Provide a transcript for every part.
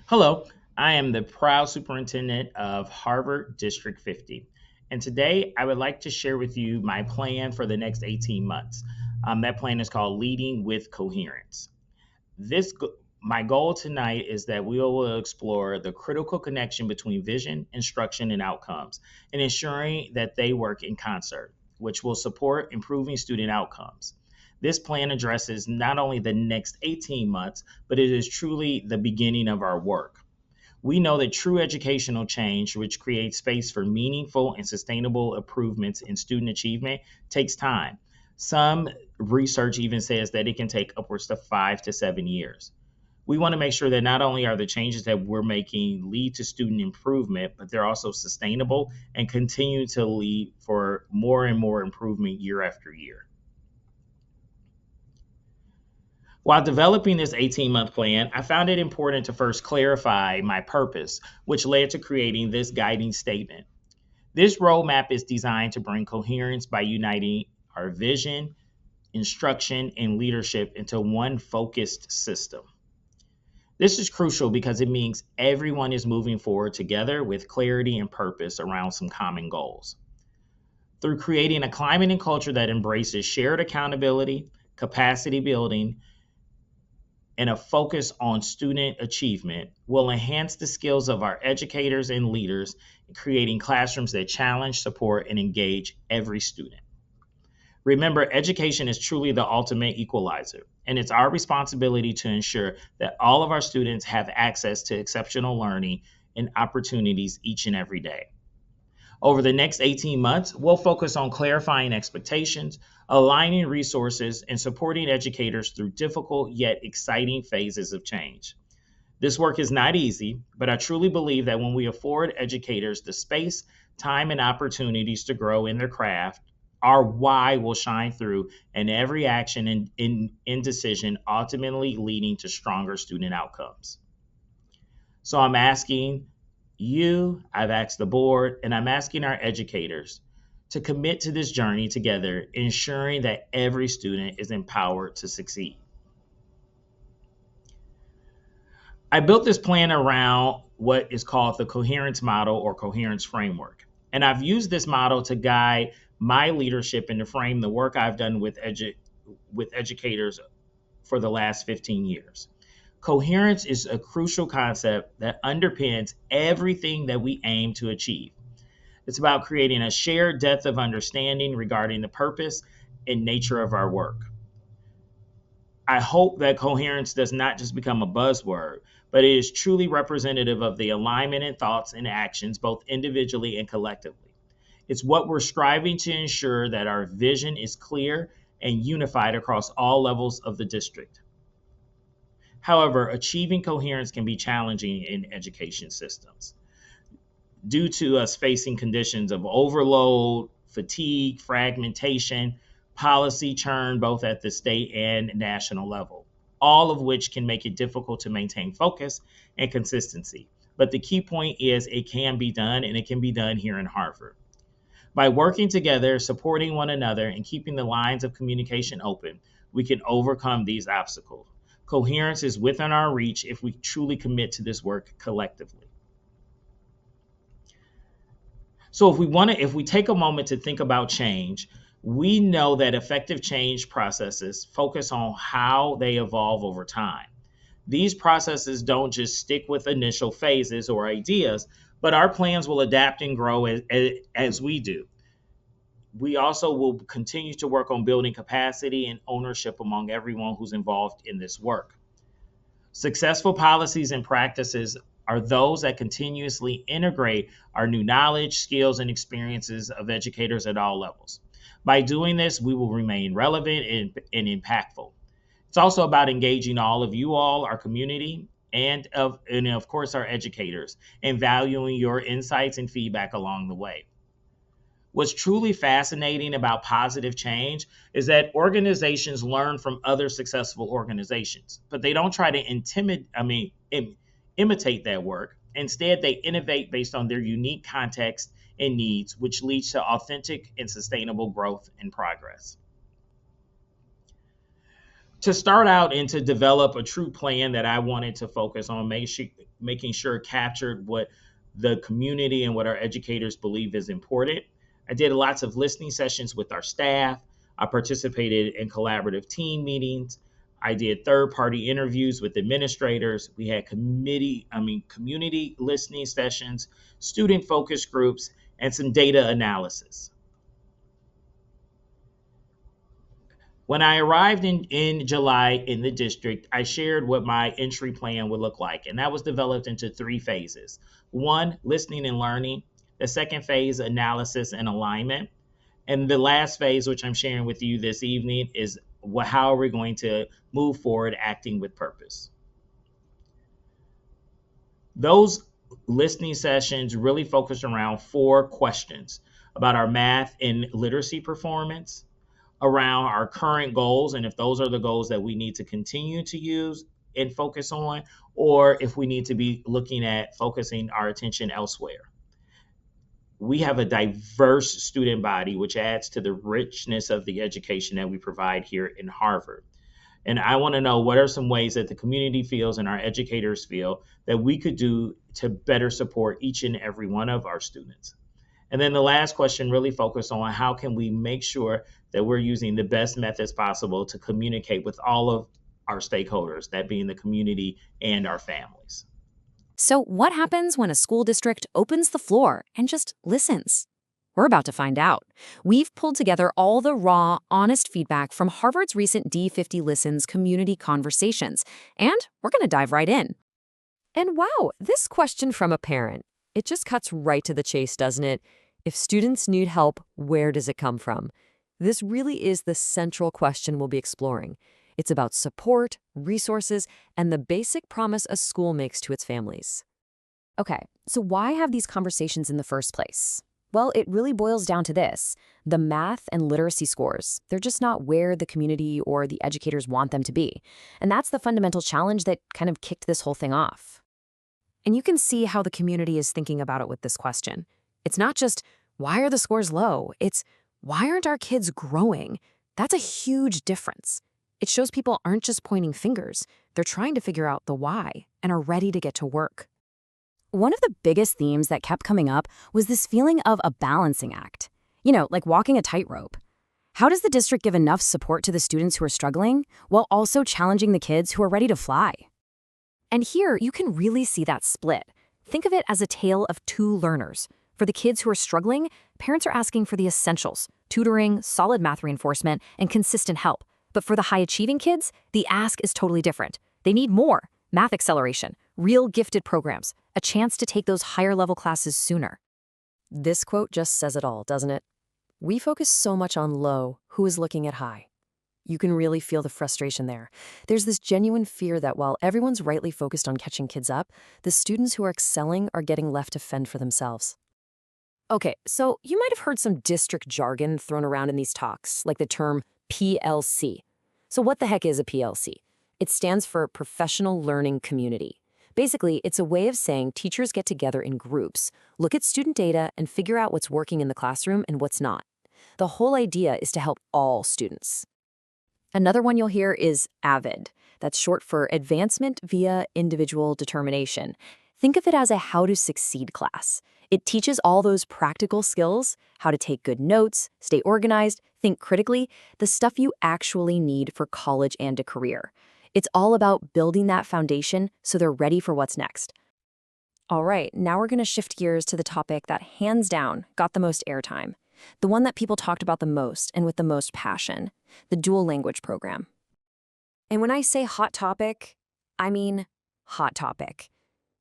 Hello, I am the proud superintendent of Harvard District 50. And today I would like to share with you my plan for the next 18 months. That plan is called Leading with Coherence. My goal tonight is that we will explore the critical connection between vision, instruction, and outcomes, and ensuring that they work in concert, which will support improving student outcomes. This plan addresses not only the next 18 months, but it is truly the beginning of our work. We know that true educational change, which creates space for meaningful and sustainable improvements in student achievement, takes time. Some research even says that it can take upwards to 5 to 7 years. We want to make sure that not only are the changes that we're making lead to student improvement, but they're also sustainable and continue to lead for more and more improvement year after year. While developing this 18-month plan, I found it important to first clarify my purpose, which led to creating this guiding statement. This roadmap is designed to bring coherence by uniting our vision, instruction, and leadership into one focused system. This is crucial because it means everyone is moving forward together with clarity and purpose around some common goals. Through creating a climate and culture that embraces shared accountability, capacity building, and a focus on student achievement will enhance the skills of our educators and leaders in creating classrooms that challenge, support, and engage every student. Remember, education is truly the ultimate equalizer, and it's our responsibility to ensure that all of our students have access to exceptional learning and opportunities each and every day. Over the next 18 months, we'll focus on clarifying expectations, aligning resources, and supporting educators through difficult yet exciting phases of change. This work is not easy, but I truly believe that when we afford educators the space, time, and opportunities to grow in their craft, our why will shine through in every action and in decision, ultimately leading to stronger student outcomes. So I'm asking I've asked the board, and I'm asking our educators to commit to this journey together, ensuring that every student is empowered to succeed. I built this plan around what is called the coherence model or coherence framework. And I've used this model to guide my leadership and to frame the work I've done with educators for the last 15 years. Coherence is a crucial concept that underpins everything that we aim to achieve. It's about creating a shared depth of understanding regarding the purpose and nature of our work. I hope that coherence does not just become a buzzword, but it is truly representative of the alignment in thoughts and actions, both individually and collectively. It's what we're striving to ensure that our vision is clear and unified across all levels of the district. However, achieving coherence can be challenging in education systems due to us facing conditions of overload, fatigue, fragmentation, policy churn, both at the state and national level, all of which can make it difficult to maintain focus and consistency. But the key point is it can be done, and it can be done here in Harvard. By working together, supporting one another, and keeping the lines of communication open, we can overcome these obstacles. Coherence is within our reach if we truly commit to this work collectively. So if we take a moment to think about change, we know that effective change processes focus on how they evolve over time. These processes don't just stick with initial phases or ideas, but our plans will adapt and grow as we do. We also will continue to work on building capacity and ownership among everyone who's involved in this work. Successful policies and practices are those that continuously integrate our new knowledge, skills, and experiences of educators at all levels. By doing this, we will remain relevant and impactful. It's also about engaging all of you all, our community, and of course our educators, and valuing your insights and feedback along the way. What's truly fascinating about positive change is that organizations learn from other successful organizations, but they don't try to imitate that work. Instead, they innovate based on their unique context and needs, which leads to authentic and sustainable growth and progress. To start out and to develop a true plan that I wanted to focus on making sure it captured what the community and what our educators believe is important. I did lots of listening sessions with our staff. I participated in collaborative team meetings. I did third-party interviews with administrators. We had community listening sessions, student focus groups, and some data analysis. When I arrived in July in the district, I shared what my entry plan would look like, and that was developed into three phases. One, listening and learning. The second phase, analysis and alignment. And the last phase, which I'm sharing with you this evening, is how are we going to move forward acting with purpose. Those listening sessions really focused around 4 questions about our math and literacy performance, around our current goals, and if those are the goals that we need to continue to use and focus on, or if we need to be looking at focusing our attention elsewhere. We have a diverse student body, which adds to the richness of the education that we provide here in Harvard. And I want to know, what are some ways that the community feels and our educators feel that we could do to better support each and every one of our students. And then the last question really focused on how can we make sure that we're using the best methods possible to communicate with all of our stakeholders, that being the community and our families. So what happens when a school district opens the floor and just listens? We're about to find out. We've pulled together all the raw, honest feedback from Harvard's recent D50 Listens community conversations, and we're going to dive right in. And wow, this question from a parent, it just cuts right to the chase, doesn't it? If students need help, where does it come from? This really is the central question we'll be exploring. It's about support, resources, and the basic promise a school makes to its families. Okay, so why have these conversations in the first place? Well, it really boils down to this. The math and literacy scores, they're just not where the community or the educators want them to be. And that's the fundamental challenge that kind of kicked this whole thing off. And you can see how the community is thinking about it with this question. It's not just, why are the scores low? It's, why aren't our kids growing? That's a huge difference. It shows people aren't just pointing fingers. They're trying to figure out the why and are ready to get to work. One of the biggest themes that kept coming up was this feeling of a balancing act. You know, like walking a tightrope. How does the district give enough support to the students who are struggling while also challenging the kids who are ready to fly? And here, you can really see that split. Think of it as a tale of two learners. For the kids who are struggling, parents are asking for the essentials, tutoring, solid math reinforcement, and consistent help. But for the high-achieving kids, the ask is totally different. They need more math acceleration, real gifted programs, a chance to take those higher-level classes sooner. This quote just says it all, doesn't it? We focus so much on low, who is looking at high. You can really feel the frustration there. There's this genuine fear that while everyone's rightly focused on catching kids up, the students who are excelling are getting left to fend for themselves. Okay, so you might have heard some district jargon thrown around in these talks, like the term PLC. So what the heck is a PLC? It stands for Professional Learning Community. Basically, it's a way of saying teachers get together in groups, look at student data, and figure out what's working in the classroom and what's not. The whole idea is to help all students. Another one you'll hear is AVID. That's short for Advancement via Individual Determination. Think of it as a how to succeed class. It teaches all those practical skills, how to take good notes, stay organized, think critically, the stuff you actually need for college and a career. It's all about building that foundation so they're ready for what's next. All right, now we're going to shift gears to the topic that hands down got the most airtime. The one that people talked about the most and with the most passion, the dual language program. And when I say hot topic, I mean hot topic.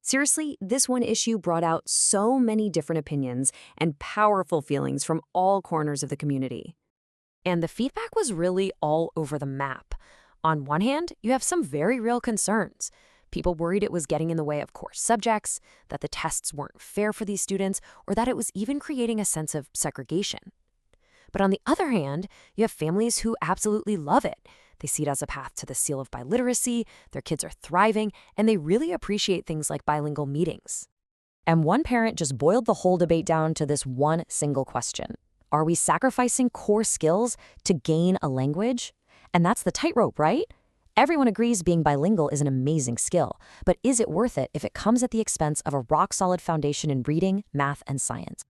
Seriously, this one issue brought out so many different opinions and powerful feelings from all corners of the community. And the feedback was really all over the map. On one hand, you have some very real concerns. People worried it was getting in the way of core subjects, that the tests weren't fair for these students, or that it was even creating a sense of segregation. But on the other hand, you have families who absolutely love it. They see it as a path to the seal of biliteracy, their kids are thriving, and they really appreciate things like bilingual meetings. And one parent just boiled the whole debate down to this one single question. Are we sacrificing core skills to gain a language? And that's the tightrope, right? Everyone agrees being bilingual is an amazing skill, but is it worth it if it comes at the expense of a rock-solid foundation in reading, math, and science?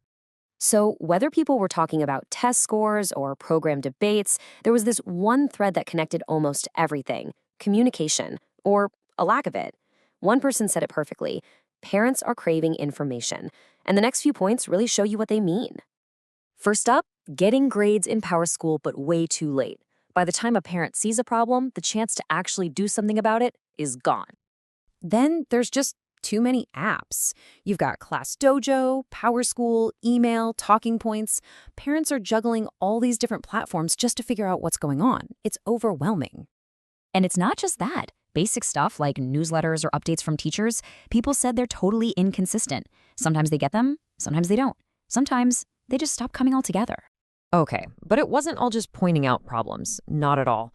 So, whether people were talking about test scores or program debates, there was this one thread that connected almost everything: communication, or a lack of it. One person said it perfectly: parents are craving information. And the next few points really show you what they mean. First up, getting grades in PowerSchool, but way too late. By the time a parent sees a problem, the chance to actually do something about it is gone. Then there's just too many apps. You've got Class Dojo, PowerSchool, email, talking points. Parents are juggling all these different platforms just to figure out what's going on. It's overwhelming. And it's not just that. Basic stuff like newsletters or updates from teachers, people said they're totally inconsistent. Sometimes they get them, sometimes they don't. Sometimes they just stop coming altogether. Okay, but it wasn't all just pointing out problems. Not at all.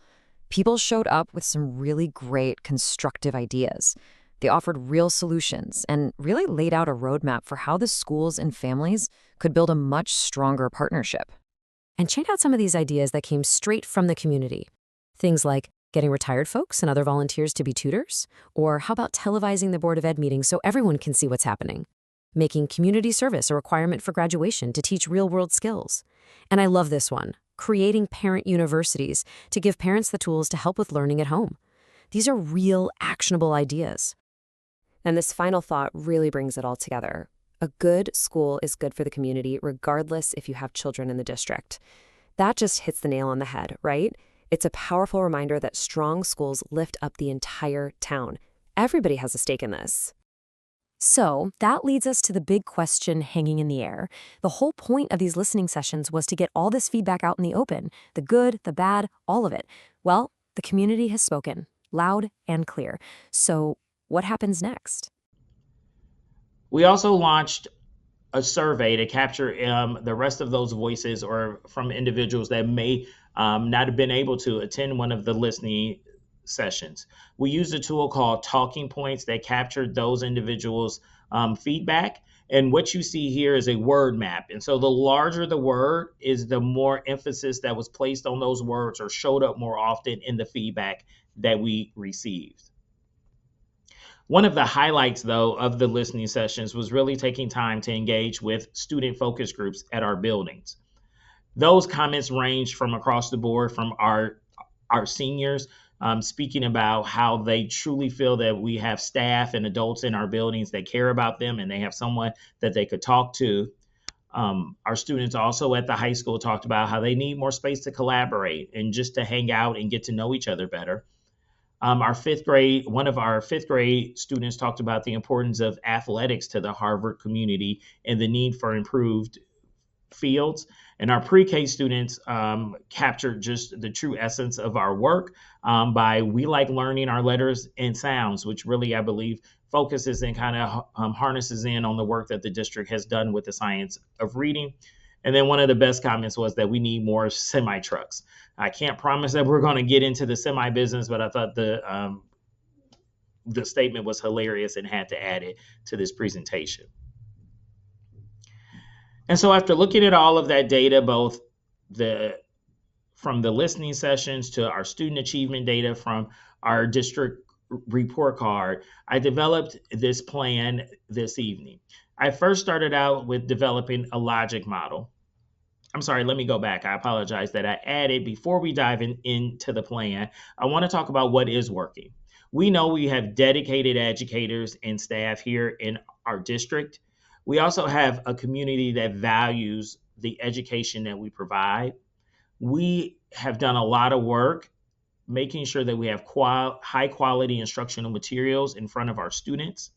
People showed up with some really great constructive ideas. They offered real solutions and really laid out a roadmap for how the schools and families could build a much stronger partnership. And check out some of these ideas that came straight from the community. Things like getting retired folks and other volunteers to be tutors, or how about televising the Board of Ed meetings so everyone can see what's happening? Making community service a requirement for graduation to teach real-world skills. And I love this one, creating parent universities to give parents the tools to help with learning at home. These are real, actionable ideas. And this final thought really brings it all together. A good school is good for the community, regardless if you have children in the district. That just hits the nail on the head, right? It's a powerful reminder that strong schools lift up the entire town. Everybody has a stake in this. So that leads us to the big question hanging in the air. The whole point of these listening sessions was to get all this feedback out in the open, the good, the bad, all of it. Well, the community has spoken, loud and clear. So what happens next? We also launched a survey to capture the rest of those voices or from individuals that may not have been able to attend one of the listening sessions. We used a tool called Talking Points that captured those individuals' feedback. And what you see here is a word map. And so the larger the word is, the more emphasis that was placed on those words or showed up more often in the feedback that we received. One of the highlights, though, of the listening sessions was really taking time to engage with student focus groups at our buildings. Those comments ranged from across the board, from our seniors speaking about how they truly feel that we have staff and adults in our buildings that care about them and they have someone that they could talk to. Our students also at the high school talked about how they need more space to collaborate and just to hang out and get to know each other better. One of our fifth grade students talked about the importance of athletics to the Harvard community and the need for improved fields. And our pre-K students captured just the true essence of our work by we like learning our letters and sounds, which really, I believe, focuses and kind of harnesses in on the work that the district has done with the science of reading. And then one of the best comments was that we need more semi trucks. I can't promise that we're going to get into the semi business, but I thought the statement was hilarious and had to add it to this presentation. And so after looking at all of that data, both from the listening sessions to our student achievement data from our district report card, I developed this plan this evening. I first started out with developing a logic model. I'm sorry, let me go back. I apologize that I added, before we dive into the plan, I want to talk about what is working. We know we have dedicated educators and staff here in our district. We also have a community that values the education that we provide. We have done a lot of work making sure that we have high quality instructional materials in front of our students.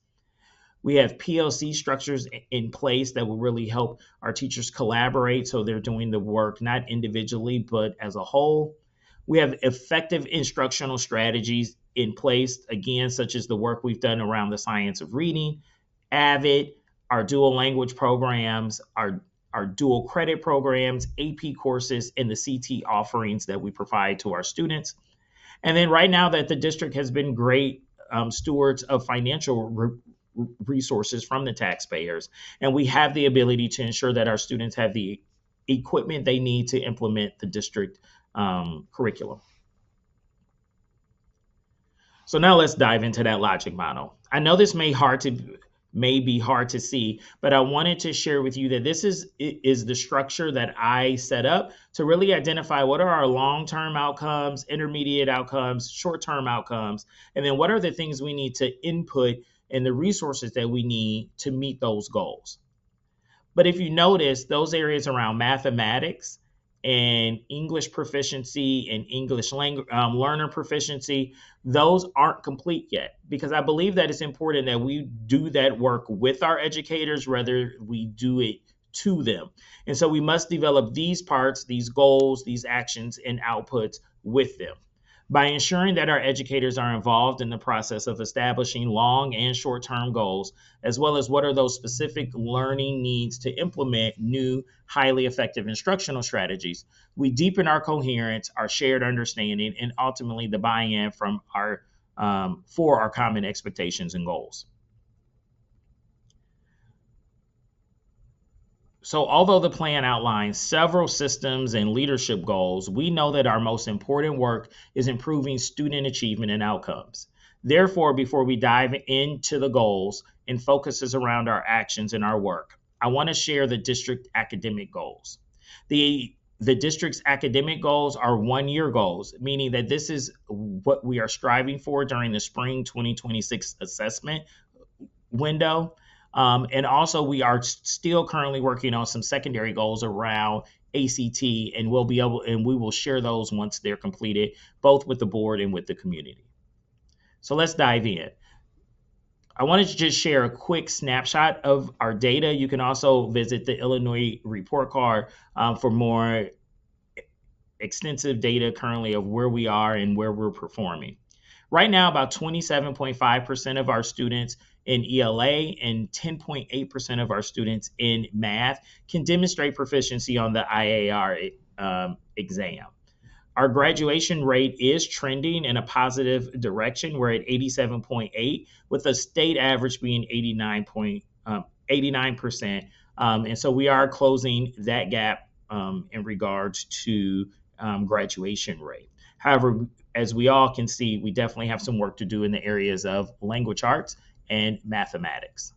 We have PLC structures in place that will really help our teachers collaborate so they're doing the work not individually, but as a whole. We have effective instructional strategies in place, again, such as the work we've done around the science of reading, AVID, our dual language programs, our dual credit programs, AP courses, and the CT offerings that we provide to our students. And then right now that the district has been great stewards of financial resources from the taxpayers, and we have the ability to ensure that our students have the equipment they need to implement the district curriculum. So now let's dive into that logic model. I know this may be hard to see, but I wanted to share with you that this is the structure that I set up to really identify what are our long-term outcomes, intermediate outcomes, short-term outcomes, and then what are the things we need to input and the resources that we need to meet those goals. But if you notice, those areas around mathematics and English proficiency and English language learner proficiency, those aren't complete yet, because I believe that it's important that we do that work with our educators rather we do it to them. And so we must develop these parts, these goals, these actions and outputs with them. By ensuring that our educators are involved in the process of establishing long and short term goals, as well as what are those specific learning needs to implement new, highly effective instructional strategies, we deepen our coherence, our shared understanding, and ultimately the buy in from our for our common expectations and goals. So, although the plan outlines several systems and leadership goals, we know that our most important work is improving student achievement and outcomes. Therefore, before we dive into the goals and focuses around our actions and our work, I want to share the district academic goals. The district's academic goals are 1 year goals, meaning that this is what we are striving for during the spring 2026 assessment window. And also, we are still currently working on some secondary goals around ACT, and we will share those once they're completed, both with the board and with the community. So let's dive in. I wanted to just share a quick snapshot of our data. You can also visit the Illinois report card for more extensive data currently of where we are and where we're performing. Right now, about 27.5% of our students in ELA and 10.8% of our students in math can demonstrate proficiency on the IAR exam. Our graduation rate is trending in a positive direction. We're at 87.8, with the state average being 89%. And so we are closing that gap in regards to graduation rate. However, as we all can see, we definitely have some work to do in the areas of language arts and mathematics.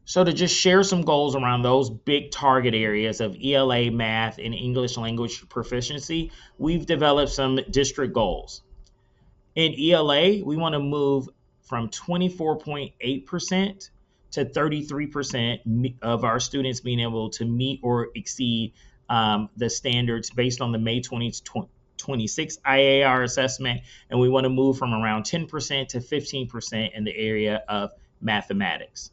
So to just share some goals around those big target areas of ELA, math, and English language proficiency, we've developed some district goals. In ELA, we want to move from 24.8% to 33% of our students being able to meet or exceed the standards based on the May 2026 IAR assessment. And we want to move from around 10% to 15% in the area of mathematics.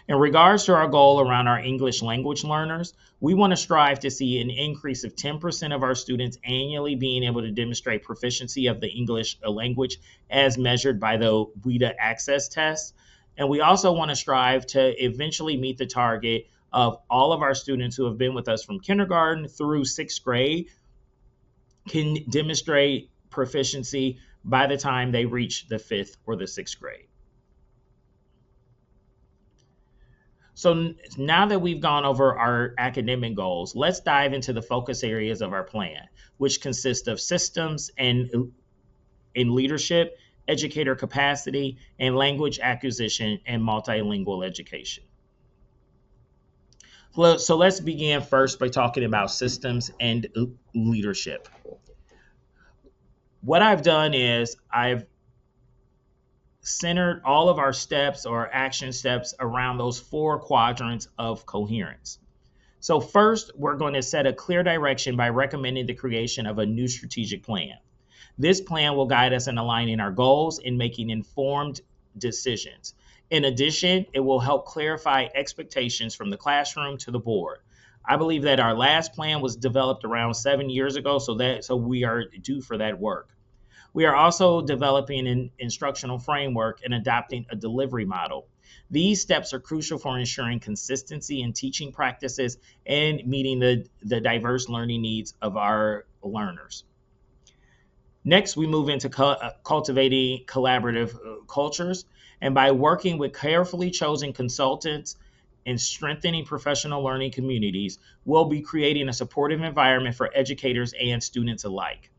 In regards to our goal around our English language learners, we want to strive to see an increase of 10% of our students annually being able to demonstrate proficiency of the English language as measured by the WIDA access test. And we also want to strive to eventually meet the target of all of our students who have been with us from kindergarten through sixth grade can demonstrate proficiency by the time they reach the fifth or the sixth grade. So now that we've gone over our academic goals, let's dive into the focus areas of our plan, which consist of systems and in leadership, educator capacity, and language acquisition and multilingual education. So let's begin first by talking about systems and leadership. What I've done is I've centered all of our steps or action steps around those 4 quadrants of coherence. So first, we're going to set a clear direction by recommending the creation of a new strategic plan. This plan will guide us in aligning our goals and making informed decisions. In addition, it will help clarify expectations from the classroom to the board. I believe that our last plan was developed around 7 years ago, so we are due for that work. We are also developing an instructional framework and adopting a delivery model. These steps are crucial for ensuring consistency in teaching practices and meeting the diverse learning needs of our learners. Next, we move into cultivating collaborative cultures. And by working with carefully chosen consultants and strengthening professional learning communities, we'll be creating a supportive environment for educators and students alike.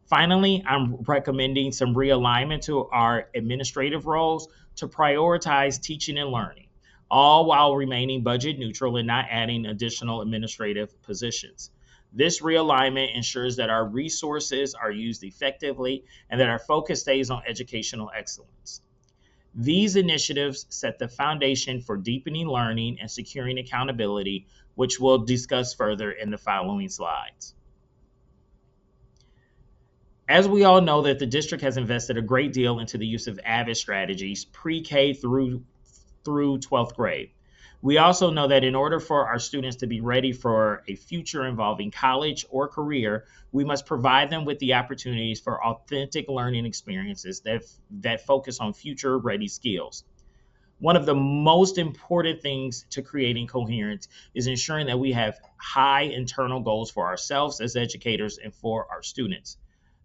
Finally, I'm recommending some realignment to our administrative roles to prioritize teaching and learning, all while remaining budget neutral and not adding additional administrative positions. This realignment ensures that our resources are used effectively and that our focus stays on educational excellence. These initiatives set the foundation for deepening learning and securing accountability, which we'll discuss further in the following slides. As we all know that the district has invested a great deal into the use of AVID strategies pre-K through 12th grade. We also know that in order for our students to be ready for a future involving college or career, we must provide them with the opportunities for authentic learning experiences that focus on future ready skills. One of the most important things to creating coherence is ensuring that we have high internal goals for ourselves as educators and for our students.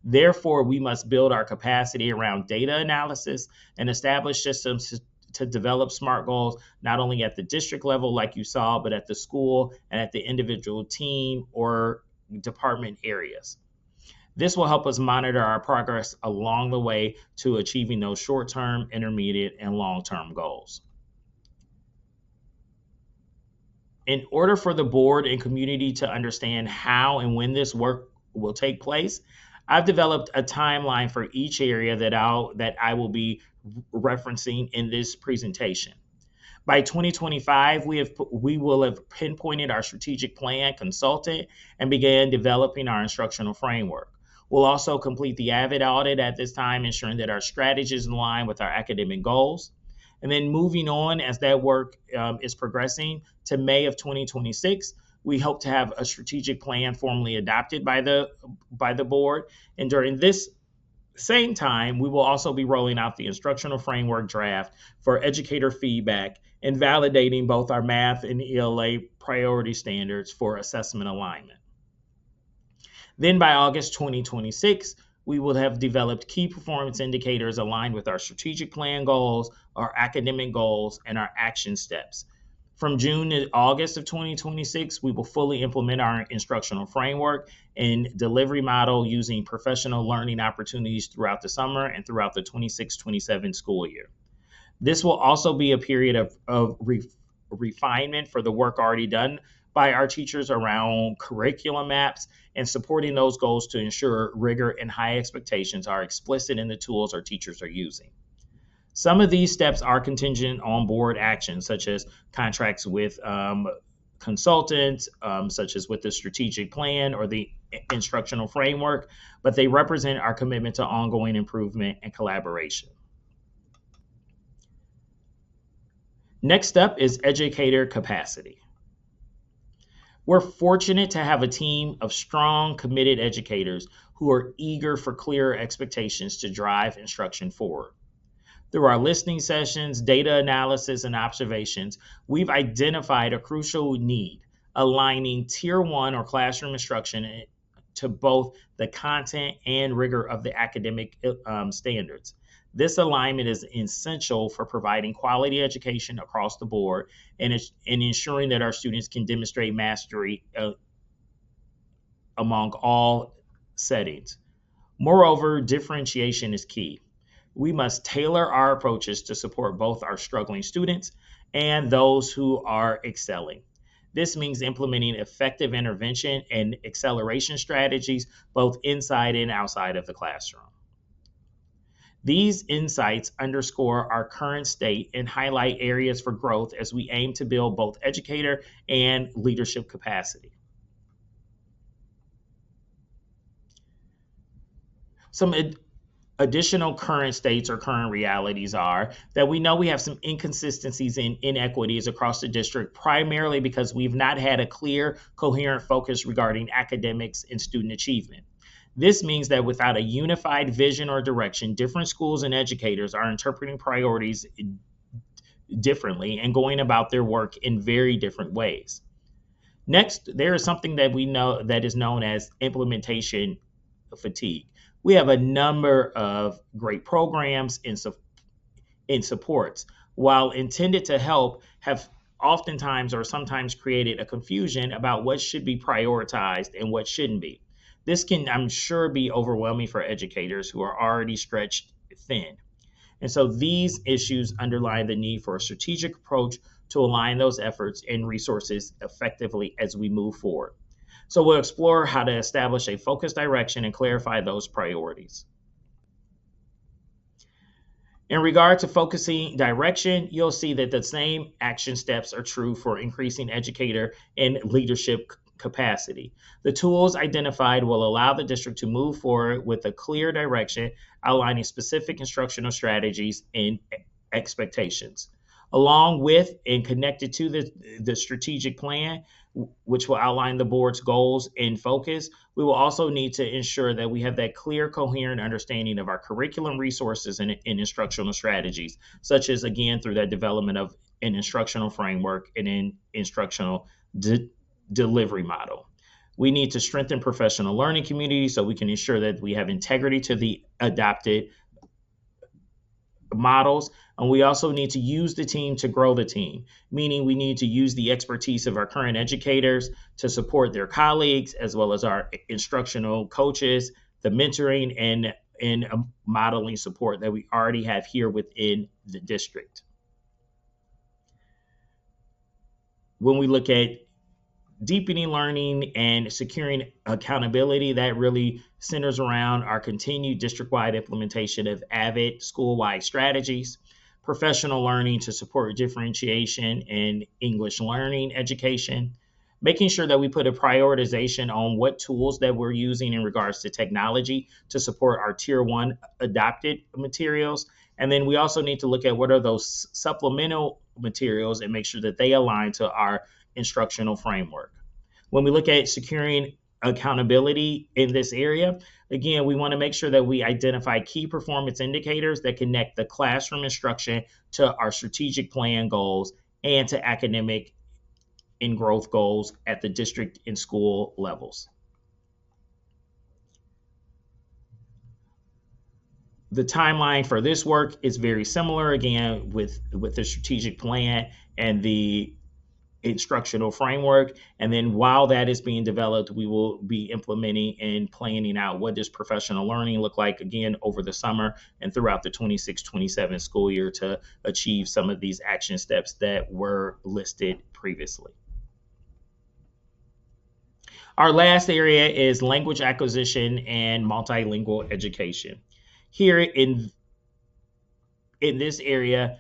Therefore, we must build our capacity around data analysis and establish systems to develop SMART goals, not only at the district level, like you saw, but at the school and at the individual team or department areas. This will help us monitor our progress along the way to achieving those short-term, intermediate, and long-term goals. In order for the board and community to understand how and when this work will take place, I've developed a timeline for each area that I will be referencing in this presentation. By 2025, we will have pinpointed our strategic plan consultant and began developing our instructional framework. We'll also complete the AVID audit at this time, ensuring that our strategy is in line with our academic goals. And then moving on as that work is progressing to May of 2026, we hope to have a strategic plan formally adopted by the board. And during this same time, we will also be rolling out the instructional framework draft for educator feedback and validating both our math and ELA priority standards for assessment alignment. Then by August 2026, we will have developed key performance indicators aligned with our strategic plan goals, our academic goals, and our action steps. From June to August of 2026, we will fully implement our instructional framework and delivery model using professional learning opportunities throughout the summer and throughout the 26-27 school year. This will also be a period of refinement for the work already done by our teachers around curriculum maps and supporting those goals to ensure rigor and high expectations are explicit in the tools our teachers are using. Some of these steps are contingent on board actions, such as contracts with consultants, such as with the strategic plan or the instructional framework, but they represent our commitment to ongoing improvement and collaboration. Next up is educator capacity. We're fortunate to have a team of strong, committed educators who are eager for clearer expectations to drive instruction forward. Through our listening sessions, data analysis, and observations, we've identified a crucial need, aligning Tier 1 or classroom instruction to both the content and rigor of the academic standards. This alignment is essential for providing quality education across the board and ensuring that our students can demonstrate mastery among all settings. Moreover, differentiation is key. We must tailor our approaches to support both our struggling students and those who are excelling. This means implementing effective intervention and acceleration strategies both inside and outside of the classroom. These insights underscore our current state and highlight areas for growth as we aim to build both educator and leadership capacity. Some additional current states or current realities are that we know we have some inconsistencies and inequities across the district, primarily because we've not had a clear, coherent focus regarding academics and student achievement. This means that without a unified vision or direction, different schools and educators are interpreting priorities differently and going about their work in very different ways. Next, there is something that we know that is known as implementation fatigue. We have a number of great programs and supports, while intended to help, have oftentimes or sometimes created a confusion about what should be prioritized and what shouldn't be. This can, I'm sure, be overwhelming for educators who are already stretched thin. And so these issues underline the need for a strategic approach to align those efforts and resources effectively as we move forward. So we'll explore how to establish a focused direction and clarify those priorities. In regard to focusing direction, you'll see that the same action steps are true for increasing educator and leadership capacity. The tools identified will allow the district to move forward with a clear direction, outlining specific instructional strategies and expectations. Along with and connected to the strategic plan, which will outline the board's goals and focus, we will also need to ensure that we have that clear, coherent understanding of our curriculum resources and instructional strategies, such as, again, through that development of an instructional framework and an instructional delivery model. We need to strengthen professional learning community so we can ensure that we have integrity to the adopted models. And we also need to use the team to grow the team, meaning we need to use the expertise of our current educators to support their colleagues, as well as our instructional coaches, the mentoring and modeling support that we already have here within the district. When we look at deepening learning and securing accountability, that really centers around our continued district-wide implementation of AVID school-wide strategies, professional learning to support differentiation in English learning education, making sure that we put a prioritization on what tools that we're using in regards to technology to support our Tier 1 adopted materials. And then we also need to look at what are those supplemental materials and make sure that they align to our instructional framework. When we look at securing accountability in this area, again, we want to make sure that we identify key performance indicators that connect the classroom instruction to our strategic plan goals and to academic and growth goals at the district and school levels. The timeline for this work is very similar, again, with the strategic plan and the instructional framework. And then while that is being developed, we will be implementing and planning out what does professional learning look like, again, over the summer and throughout the 26-27 school year to achieve some of these action steps that were listed previously. Our last area is language acquisition and multilingual education. Here in this area,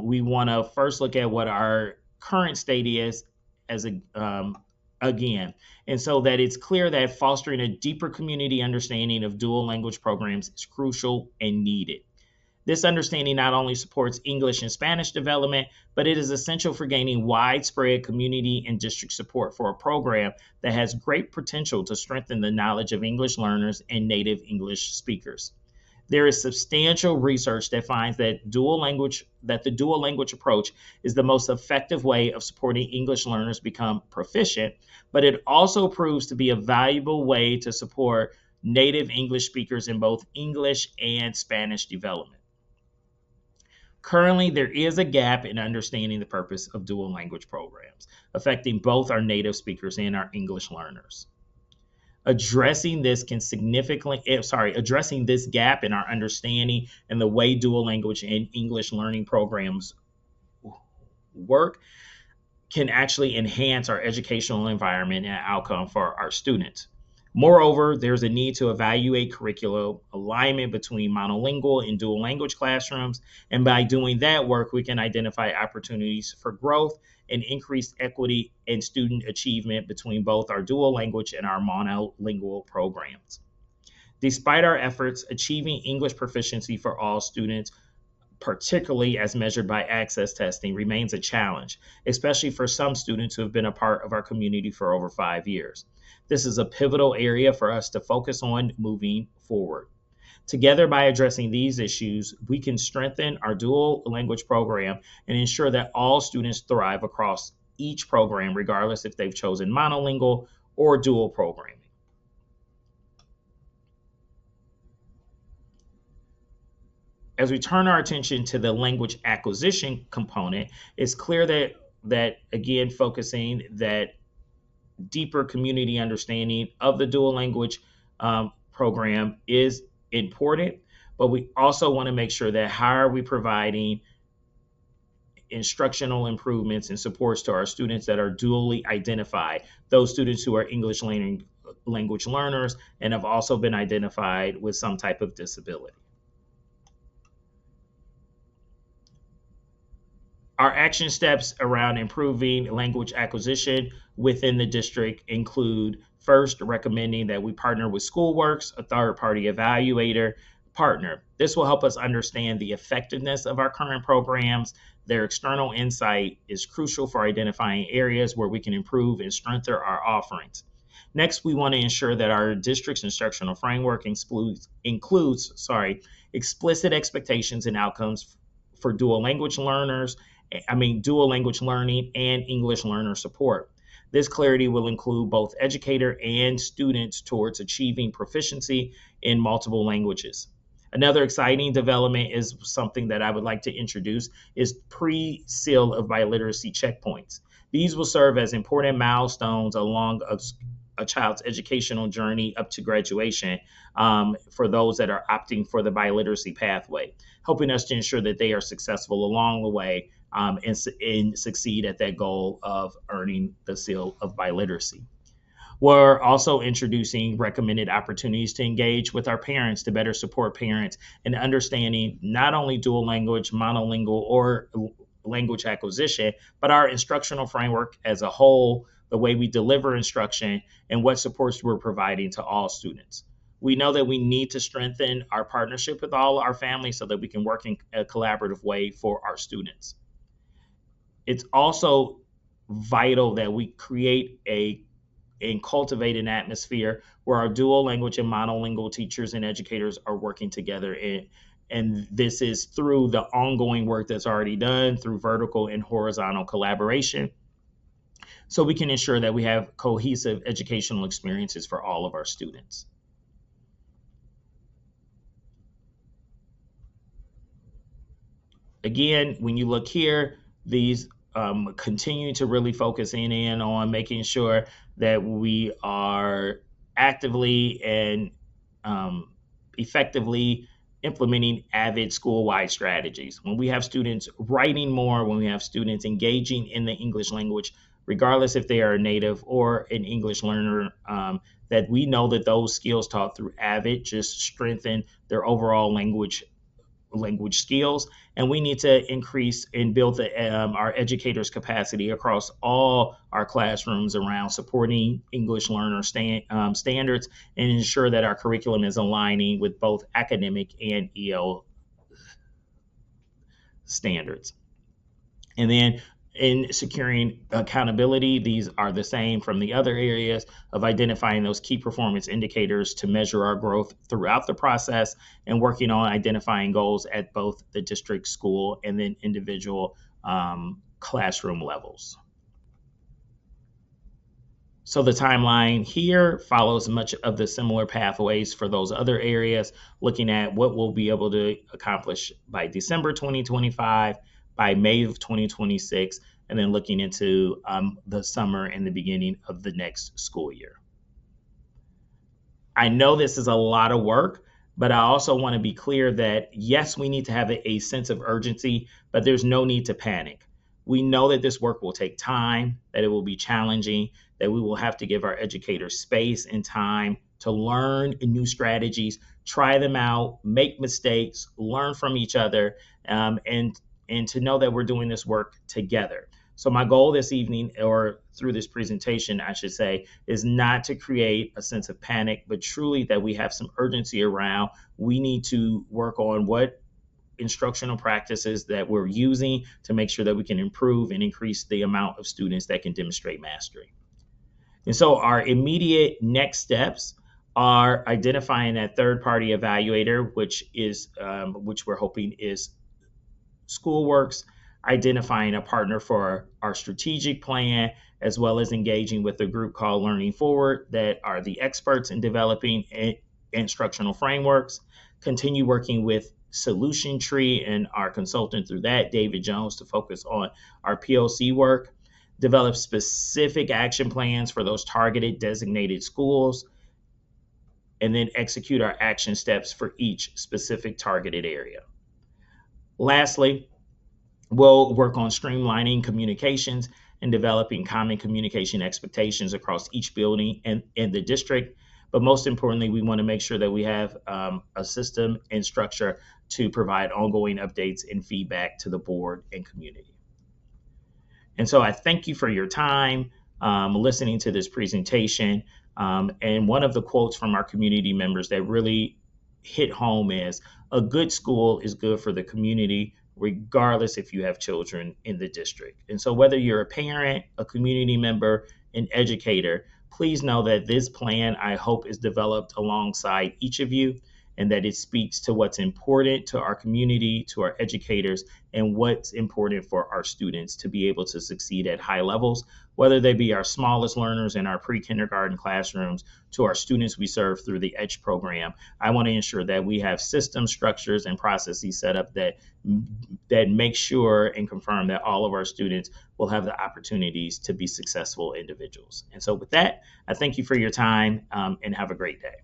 we want to first look at what our current state is as again, and so that it's clear that fostering a deeper community understanding of dual language programs is crucial and needed. This understanding not only supports English and Spanish development, but it is essential for gaining widespread community and district support for a program that has great potential to strengthen the knowledge of English learners and native English speakers. There is substantial research that finds that the dual language approach is the most effective way of supporting English learners become proficient, but it also proves to be a valuable way to support native English speakers in both English and Spanish development. Currently, there is a gap in understanding the purpose of dual language programs, affecting both our native speakers and our English learners. Addressing this gap in our understanding and the way dual language and English learning programs work can actually enhance our educational environment and outcome for our students. Moreover, there's a need to evaluate curriculum alignment between monolingual and dual language classrooms. And by doing that work, we can identify opportunities for growth and increased equity and student achievement between both our dual language and our monolingual programs. Despite our efforts, achieving English proficiency for all students, particularly as measured by access testing, remains a challenge, especially for some students who have been a part of our community for over 5 years. This is a pivotal area for us to focus on moving forward. Together, by addressing these issues, we can strengthen our dual language program and ensure that all students thrive across each program, regardless if they've chosen monolingual or dual programming. As we turn our attention to the language acquisition component, it's clear that that, again, focusing that deeper community understanding of the dual language program is important, but we also want to make sure that how are we providing instructional improvements and supports to our students that are dually identified, those students who are language learners and have also been identified with some type of disability. Our action steps around improving language acquisition within the district include first, recommending that we partner with SchoolWorks, a third party evaluator partner. This will help us understand the effectiveness of our current programs. Their external insight is crucial for identifying areas where we can improve and strengthen our offerings. Next, we want to ensure that our district's instructional framework includes explicit expectations and outcomes for dual language learning and English learner support. This clarity will include both educator and students towards achieving proficiency in multiple languages. Another exciting development is something that I would like to introduce is pre-seal of biliteracy checkpoints. These will serve as important milestones along a child's educational journey up to graduation for those that are opting for the biliteracy pathway, helping us to ensure that they are successful along the way and succeed at that goal of earning the seal of biliteracy. We're also introducing recommended opportunities to engage with our parents to better support parents in understanding not only dual language, monolingual, or language acquisition, but our instructional framework as a whole, the way we deliver instruction, and what supports we're providing to all students. We know that we need to strengthen our partnership with all our families so that we can work in a collaborative way for our students. It's also vital that we create and cultivate an atmosphere where our dual language and monolingual teachers and educators are working together. And this is through the ongoing work that's already done through vertical and horizontal collaboration, so we can ensure that we have cohesive educational experiences for all of our students. Again, when you look here, these continue to really focus in on making sure that we are actively and effectively implementing AVID school-wide strategies. When we have students writing more, when we have students engaging in the English language, regardless if they are a native or an English learner, that we know that those skills taught through AVID just strengthen their overall language skills, and we need to increase and build our educators' capacity across all our classrooms around supporting English learner standards and ensure that our curriculum is aligning with both academic and EL standards. And then in securing accountability, these are the same from the other areas of identifying those key performance indicators to measure our growth throughout the process and working on identifying goals at both the district, school, and then individual classroom levels. So the timeline here follows much of the similar pathways for those other areas, looking at what we'll be able to accomplish by December 2025, by May of 2026, and then looking into the summer and the beginning of the next school year. I know this is a lot of work, but I also want to be clear that yes, we need to have a sense of urgency, but there's no need to panic. We know that this work will take time, that it will be challenging, that we will have to give our educators space and time to learn new strategies, try them out, make mistakes, learn from each other, and to know that we're doing this work together. So my goal this evening, or through this presentation, I should say, is not to create a sense of panic, but truly that we have some urgency around. We need to work on what instructional practices that we're using to make sure that we can improve and increase the amount of students that can demonstrate mastery. And so our immediate next steps are identifying that third-party evaluator, which we're hoping is SchoolWorks, identifying a partner for our strategic plan, as well as engaging with a group called Learning Forward that are the experts in developing instructional frameworks. continue working with Solution Tree and our consultant through that, David Jones, to focus on our POC work, develop specific action plans for those targeted designated schools, and then execute our action steps for each specific targeted area. Lastly, we'll work on streamlining communications and developing common communication expectations across each building and the district. But most importantly, we want to make sure that we have a system and structure to provide ongoing updates and feedback to the board and community. And so I thank you for your time listening to this presentation. And one of the quotes from our community members that really hit home is, a good school is good for the community, regardless if you have children in the district. And so whether you're a parent, a community member, an educator, please know that this plan, I hope, is developed alongside each of you, and that it speaks to what's important to our community, to our educators, and what's important for our students to be able to succeed at high levels, whether they be our smallest learners in our pre-kindergarten classrooms to our students we serve through the EDGE program. I want to ensure that we have system structures and processes set up that make sure and confirm that all of our students will have the opportunities to be successful individuals. And so with that, I thank you for your time and have a great day.